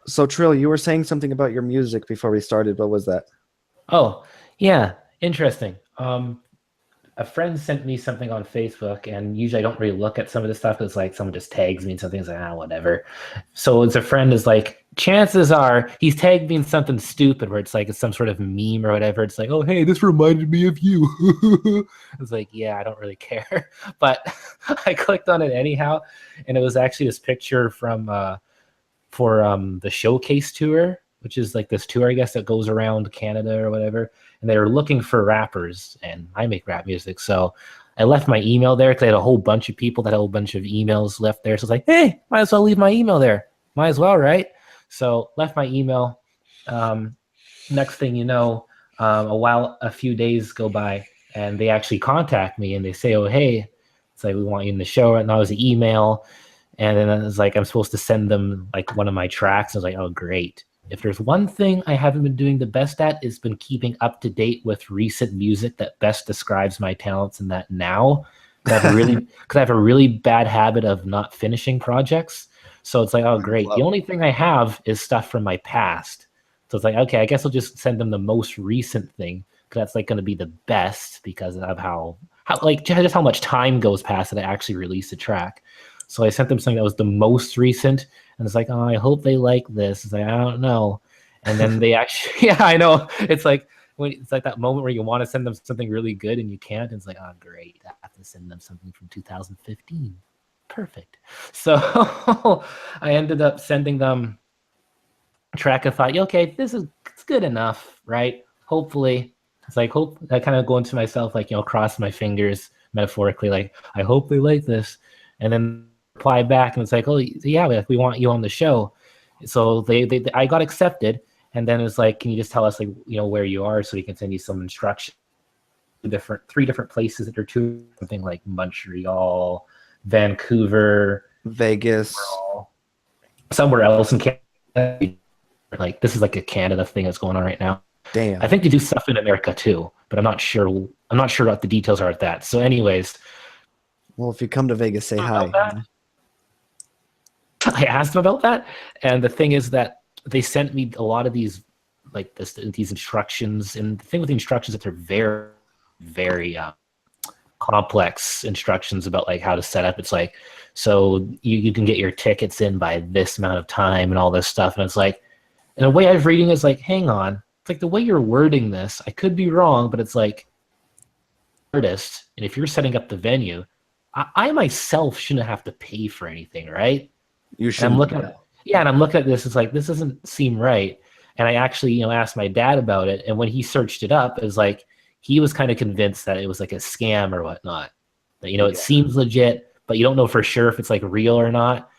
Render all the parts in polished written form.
So Trill, you were saying something about your music before we started. What was that? Oh, yeah, interesting. A friend sent me something on Facebook, and usually I don't really look at some of this stuff. It's like someone just tags me in something, it's like, whatever. So it's a friend is like, chances are he's tagged me in something stupid where it's some sort of meme or whatever. It's like, oh, hey, this reminded me of you. It's like, yeah, I don't really care. But I clicked on it anyhow, and it was actually this picture from for the showcase tour, which is like this tour, I guess, that goes around Canada or whatever. And they were looking for rappers, and I make rap music, so I left my email there because I had a whole bunch of people that had a whole bunch of emails left there. So it's like, hey, might as well leave my email there. Might as well, right? So left my email. Um, Next thing you know, a few days go by, and they actually contact me and they say, "Oh, hey, it's like we want you in the show." And that was an email, and then it was like I'm supposed to send them like one of my tracks. I was like, "Oh, great." If there's one thing I haven't been doing the best at, is been keeping up to date with recent music that best describes my talents in that now. Because I have a really bad habit of not finishing projects. So it's like, oh, great. The Flow. only thing I have is stuff from my past. So it's like, okay, I guess I'll just send them the most recent thing because that's like going to be the best because of how like just how much time goes past that I actually release a track. So I sent them something that was the most recent, and it's like, oh, I hope they like this. It's like, I don't know. And then they actually, yeah, I know. It's like when it's like that moment where you want to send them something really good and you can't. And it's like, oh, great, I have to send them something from 2015. Perfect. So I ended up sending them track. I thought, yeah, okay, it's good enough, right? Hopefully, it's like hope I kind of go into myself like cross my fingers metaphorically, like I hope they like this, and then reply back and it's like, oh yeah, like, we want you on the show. So they I got accepted, and then it's like, can you just tell us like where you are so we can send you some instructions? Three different places that are to something like Montreal, Vancouver, Vegas. somewhere else in Canada. Like this is like a Canada thing that's going on right now. I Damn. think they do stuff in America too, but I'm not sure. I'm not sure what the details are at that. So, anyways, Well, if you come to Vegas, say about hi. that, I asked them about that, and the thing is that they sent me a lot of these these instructions, and the thing with the instructions is that they're very, very complex instructions about like how to set up. It's like, so you can get your tickets in by this amount of time and all this stuff, and it's like, and the way I've reading is like, hang on, it's like the way you're wording this, I could be wrong, but it's like artist, and if you're setting up the venue, I myself shouldn't have to pay for anything, right? You And I'm shouldn't. looking at yeah, and I'm looking at this, it's like this doesn't seem right. And I actually, asked my dad about it, and when he searched it up, it was like he was kind of convinced that it was like a scam or whatnot. That it Yeah. seems legit, but you don't know for sure if it's like real or not.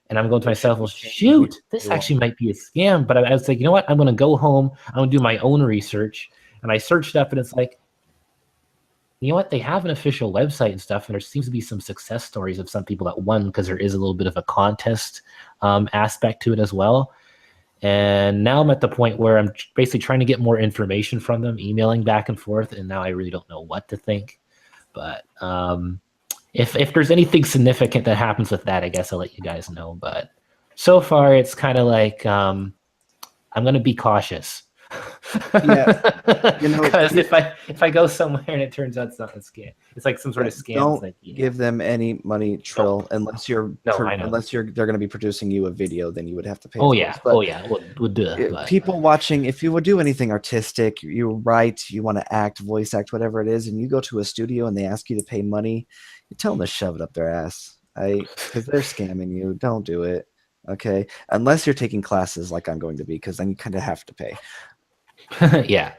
And I'm going to They myself, should well, be paying you shoot, this well. actually might be a scam. But I was like, you know what? I'm going to go home. I'm going to do my own research. And I searched up, and it's like, you know what? They have an official website and stuff, and there seems to be some success stories of some people that won because there is a little bit of a contest aspect to it as well. And now I'm at the point where I'm basically trying to get more information from them, emailing back and forth, and now I really don't know what to think. But if there's anything significant that happens with that, I guess I'll let you guys know. But so far, it's kind of like I'm gonna be cautious. Yeah. You know, Because if I go somewhere and it turns out it's not a scam, it's like some sort yeah, of scam. It's don't like, yeah, give them any money, nope, Trill, unless no, I know. they're going to be producing you a video, then you would have to pay, Oh of yeah, course. But we'll do it. But people watching, if you would do anything artistic, you write, you want to act, voice act, whatever it is, and you go to a studio and they ask you to pay money, you tell them to shove it up their ass. Because they're scamming you. Don't do it. Okay, unless you're taking classes like I'm going to be, because then you kind of have to pay. yeah.